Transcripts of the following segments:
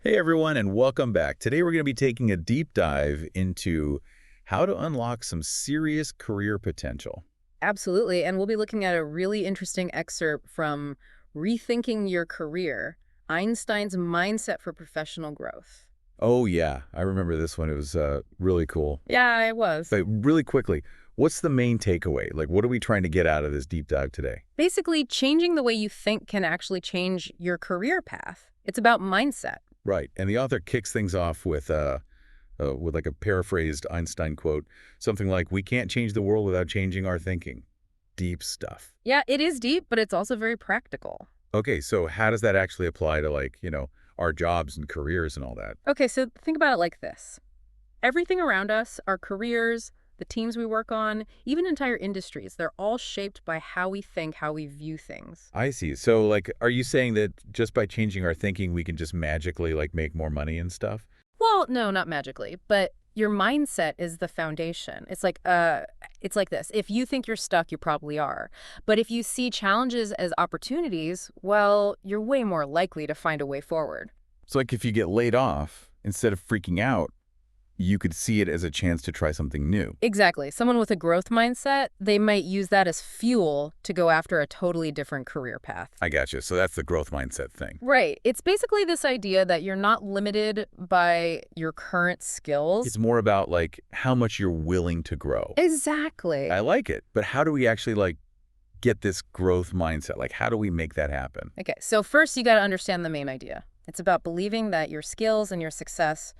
Hey everyone, and welcome back. Today we're going to be taking a deep dive into how to unlock some serious career potential. Absolutely. And we'll be looking at a really interesting excerpt from Rethinking Your Career, Einstein's Mindset for Professional Growth. Oh yeah, I remember this one. It was really cool. Yeah, it was. But really quickly, what's the main takeaway? Like, what are we trying to get out of this deep dive today? Basically, changing the way you think can actually change your career path. It's about mindset. Right, and the author kicks things off with like a paraphrased Einstein quote, something like, "We can't change the world without changing our thinking." Deep stuff. Yeah, it is deep, but it's also very practical. Okay, so how does that actually apply to our jobs and careers and all that? Okay, so think about it like this. Everything around us, our careers, the teams we work on, even entire industries, they're all shaped by how we think, how we view things. I see. So, like, are you saying that just by changing our thinking, we can just magically, like, make more money and stuff? Well, no, not magically, but your mindset is the foundation. It's like this. If you think you're stuck, you probably are. But if you see challenges as opportunities, well, you're way more likely to find a way forward. It's like if you get laid off, instead of freaking out, you could see it as a chance to try something new. Exactly. Someone with a growth mindset, they might use that as fuel to go after a totally different career path. I gotcha. So that's the growth mindset thing. Right. It's basically this idea that you're not limited by your current skills. It's more about, like, how much you're willing to grow. Exactly. I like it. But how do we actually, like, get this growth mindset? Like, how do we make that happen? Okay, so first you got to understand the main idea. It's about believing that your skills and your success,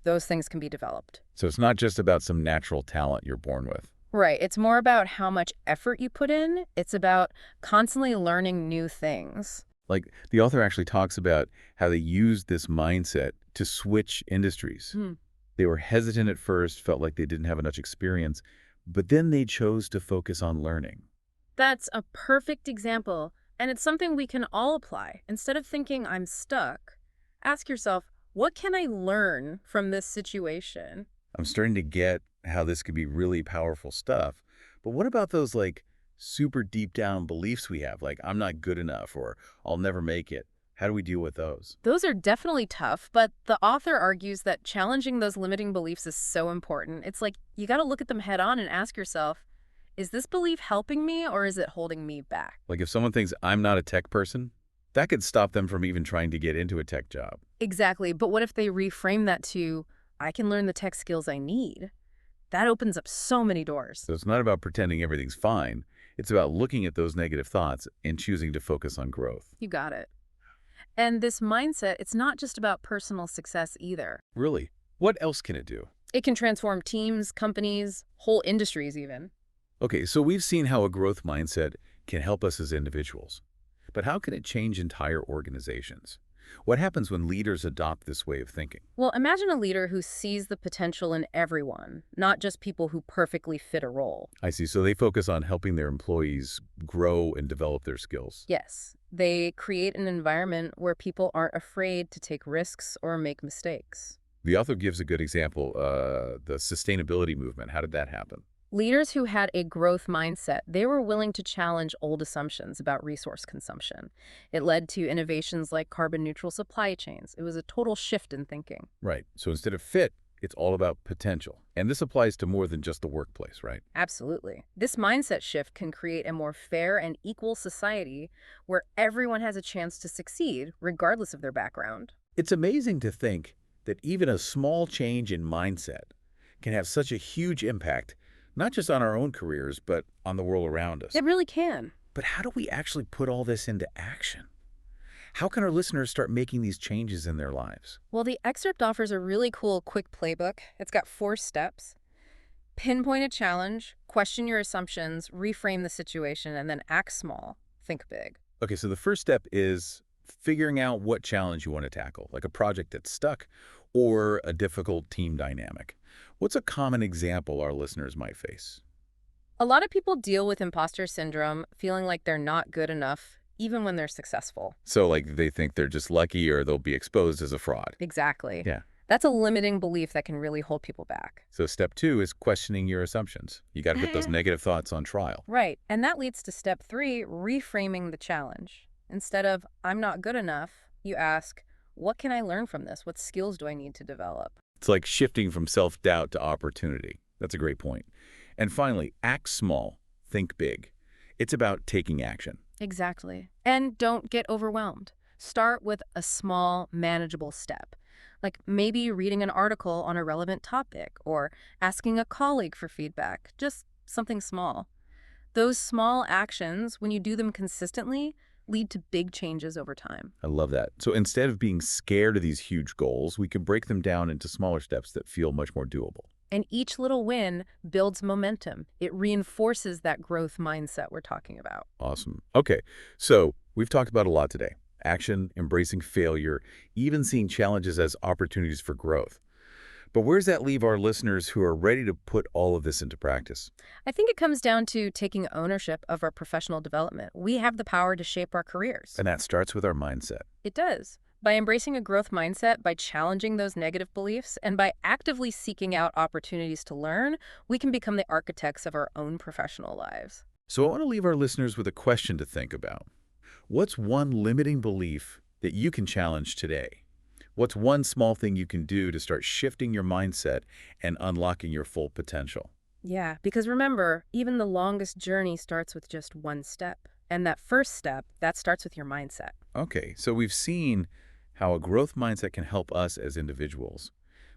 those things can be developed. So it's not just about some natural talent you're born with. Right. It's more about how much effort you put in. It's about constantly learning new things. Like, the author actually talks about how they used this mindset to switch industries. Hmm. They were hesitant at first, felt like they didn't have enough experience, but then they chose to focus on learning. That's a perfect example. And it's something we can all apply. Instead of thinking I'm stuck, ask yourself, what can I learn from this situation? I'm starting to get how this could be really powerful stuff, but what about those, like, super deep down beliefs we have, like I'm not good enough or I'll never make it? How do we deal with those? Those are definitely tough, but the author argues that challenging those limiting beliefs is so important. It's like you got to look at them head on and ask yourself, is this belief helping me or is it holding me back? Like, if someone thinks I'm not a tech person, that could stop them from even trying to get into a tech job. Exactly. But what if they reframe that to, I can learn the tech skills I need? That opens up so many doors. So it's not about pretending everything's fine. It's about looking at those negative thoughts and choosing to focus on growth. You got it. And this mindset, it's not just about personal success either. Really, what else can it do? It can transform teams, companies, whole industries even. Okay, so we've seen how a growth mindset can help us as individuals. But how can it change entire organizations? What happens when leaders adopt this way of thinking? Well, imagine a leader who sees the potential in everyone, not just people who perfectly fit a role. I see. So they focus on helping their employees grow and develop their skills. Yes, they create an environment where people aren't afraid to take risks or make mistakes. The author gives a good example, the sustainability movement. How did that happen? Leaders who had a growth mindset, they were willing to challenge old assumptions about resource consumption. It led to innovations like carbon neutral supply chains. It was a total shift in thinking. Right. So instead of fit, it's all about potential. And this applies to more than just the workplace, right? Absolutely. This mindset shift can create a more fair and equal society where everyone has a chance to succeed, regardless of their background. It's amazing to think that even a small change in mindset can have such a huge impact, not just on our own careers, but on the world around us. It really can. But how do we actually put all this into action? How can our listeners start making these changes in their lives? Well, the excerpt offers a really cool quick playbook. It's got 4 steps. Pinpoint a challenge, question your assumptions, reframe the situation, and then act small. Think big. Okay, so the first step is figuring out what challenge you want to tackle, like a project that's stuck or a difficult team dynamic. What's a common example our listeners might face? A lot of people deal with imposter syndrome, feeling like they're not good enough, even when they're successful. So, like, they think they're just lucky or they'll be exposed as a fraud. Exactly. Yeah. That's a limiting belief that can really hold people back. So step 2 is questioning your assumptions. You got to put those negative thoughts on trial. Right. And that leads to step 3, reframing the challenge. Instead of, I'm not good enough, you ask, what can I learn from this? What skills do I need to develop? It's like shifting from self-doubt to opportunity. That's a great point. And finally, act small, think big. It's about taking action. Exactly. And don't get overwhelmed. Start with a small, manageable step, like maybe reading an article on a relevant topic or asking a colleague for feedback, just something small. Those small actions, when you do them consistently, lead to big changes over time. I love that. So instead of being scared of these huge goals, we can break them down into smaller steps that feel much more doable. And each little win builds momentum. It reinforces that growth mindset we're talking about. Awesome. Okay, so we've talked about a lot today. Action, embracing failure, even seeing challenges as opportunities for growth. But where does that leave our listeners who are ready to put all of this into practice? I think it comes down to taking ownership of our professional development. We have the power to shape our careers. And that starts with our mindset. It does. By embracing a growth mindset, by challenging those negative beliefs, and by actively seeking out opportunities to learn, we can become the architects of our own professional lives. So I want to leave our listeners with a question to think about. What's one limiting belief that you can challenge today? What's one small thing you can do to start shifting your mindset and unlocking your full potential? Yeah, because remember, even the longest journey starts with just one step. And that first step, that starts with your mindset. Okay, so we've seen how a growth mindset can help us as individuals.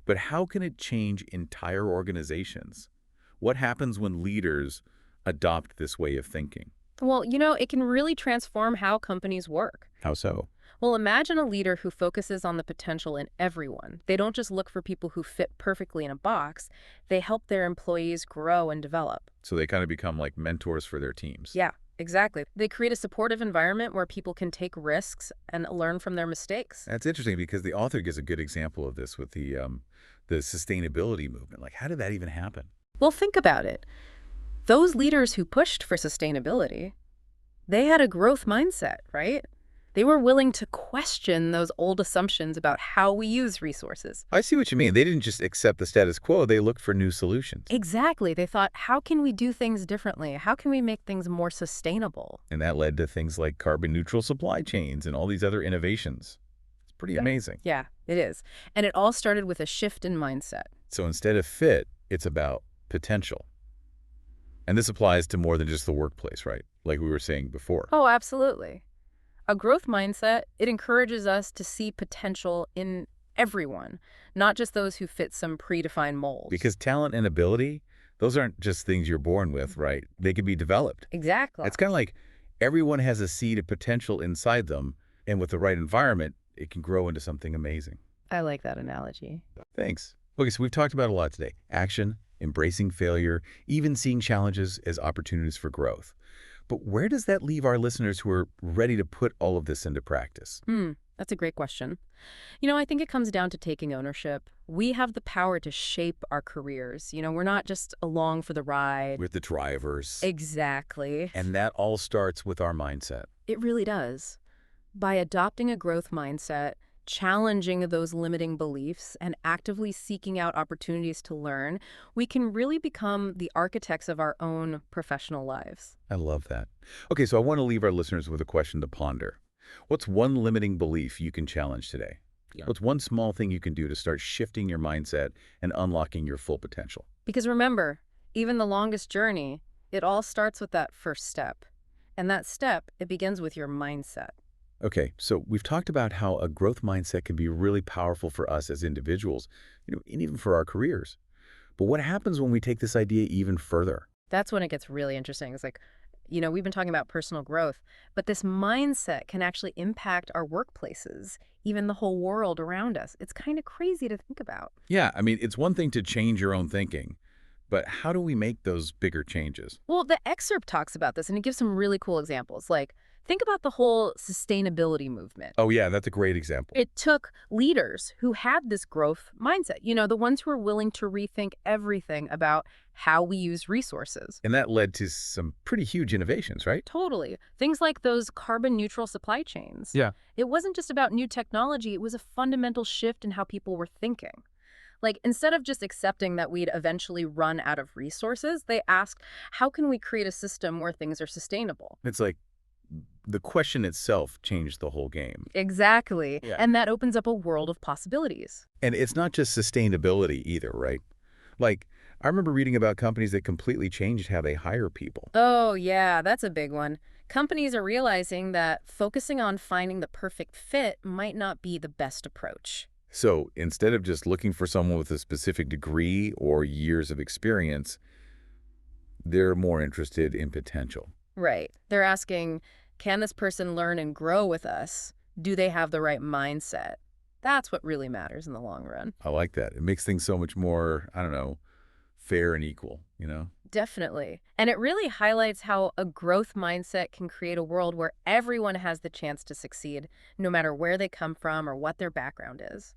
But how can it change entire organizations? What happens when leaders adopt this way of thinking? Well, it can really transform how companies work. How so? Well, imagine a leader who focuses on the potential in everyone. They don't just look for people who fit perfectly in a box. They help their employees grow and develop. So they kind of become like mentors for their teams. Yeah, exactly. They create a supportive environment where people can take risks and learn from their mistakes. That's interesting because the author gives a good example of this with the sustainability movement. Like, how did that even happen? Well, think about it. Those leaders who pushed for sustainability, they had a growth mindset, right? They were willing to question those old assumptions about how we use resources. I see what you mean. They didn't just accept the status quo. They looked for new solutions. Exactly. They thought, how can we do things differently? How can we make things more sustainable? And that led to things like carbon neutral supply chains and all these other innovations. It's pretty amazing. Yeah, it is. And it all started with a shift in mindset. So instead of fit, it's about potential. And this applies to more than just the workplace, right? Like we were saying before. Oh, absolutely. A growth mindset, it encourages us to see potential in everyone, not just those who fit some predefined molds. Because talent and ability, those aren't just things you're born with, right? They can be developed. Exactly. It's kind of like everyone has a seed of potential inside them, and with the right environment, it can grow into something amazing. I like that analogy. Thanks. Okay, so we've talked about a lot today. Action, embracing failure, even seeing challenges as opportunities for growth. But where does that leave our listeners who are ready to put all of this into practice? That's a great question. I think it comes down to taking ownership. We have the power to shape our careers. We're not just along for the ride. With the drivers. Exactly. And that all starts with our mindset. It really does. By adopting a growth mindset, challenging those limiting beliefs, and actively seeking out opportunities to learn, we can really become the architects of our own professional lives. I love that. Okay, so I want to leave our listeners with a question to ponder. What's one limiting belief you can challenge today? Yeah. What's one small thing you can do to start shifting your mindset and unlocking your full potential? Because remember, even the longest journey, it all starts with that first step. And that step, it begins with your mindset. Okay, so we've talked about how a growth mindset can be really powerful for us as individuals, and even for our careers. But what happens when we take this idea even further? That's when it gets really interesting. It's like, we've been talking about personal growth, but this mindset can actually impact our workplaces, even the whole world around us. It's kind of crazy to think about. Yeah, I mean, it's one thing to change your own thinking, but how do we make those bigger changes? Well, the excerpt talks about this, and it gives some really cool examples. Like, think about the whole sustainability movement. Oh, yeah, that's a great example. It took leaders who had this growth mindset, the ones who are willing to rethink everything about how we use resources. And that led to some pretty huge innovations, right? Totally. Things like those carbon neutral supply chains. Yeah. It wasn't just about new technology, it was a fundamental shift in how people were thinking. Like, instead of just accepting that we'd eventually run out of resources, they asked, how can we create a system where things are sustainable? It's like the question itself changed the whole game. Exactly. Yeah. And that opens up a world of possibilities. And it's not just sustainability either, right? Like, I remember reading about companies that completely changed how they hire people. Oh, yeah, that's a big one. Companies are realizing that focusing on finding the perfect fit might not be the best approach. So instead of just looking for someone with a specific degree or years of experience, they're more interested in potential. Right. They're asking, can this person learn and grow with us? Do they have the right mindset? That's what really matters in the long run. I like that. It makes things so much more, I don't know, fair and equal, you know? Definitely. And it really highlights how a growth mindset can create a world where everyone has the chance to succeed, no matter where they come from or what their background is.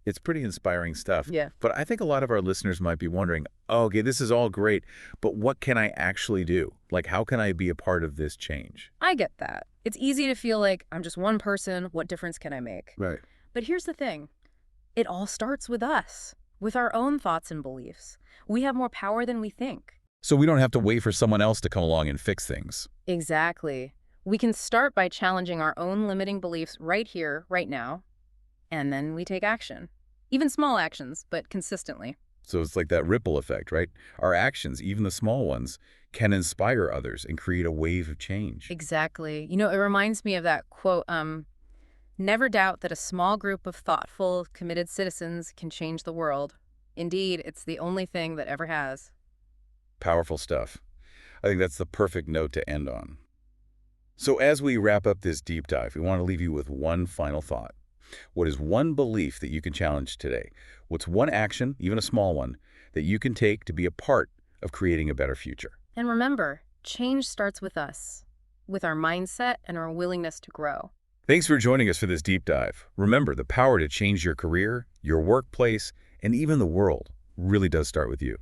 It's pretty inspiring stuff. Yeah. But I think a lot of our listeners might be wondering, oh, okay, this is all great, but what can I actually do? Like, how can I be a part of this change? I get that. It's easy to feel like I'm just one person. What difference can I make? Right. But here's the thing. It all starts with us, with our own thoughts and beliefs. We have more power than we think. So we don't have to wait for someone else to come along and fix things. Exactly. We can start by challenging our own limiting beliefs right here, right now, and then we take action. Even small actions, but consistently. So it's like that ripple effect, right? Our actions, even the small ones, can inspire others and create a wave of change. Exactly. You know, it reminds me of that quote, never doubt that a small group of thoughtful, committed citizens can change the world. Indeed, it's the only thing that ever has. Powerful stuff. I think that's the perfect note to end on. So as we wrap up this deep dive, we want to leave you with one final thought. What is one belief that you can challenge today? What's one action, even a small one, that you can take to be a part of creating a better future? And remember, change starts with us, with our mindset and our willingness to grow. Thanks for joining us for this deep dive. Remember, the power to change your career, your workplace, and even the world really does start with you.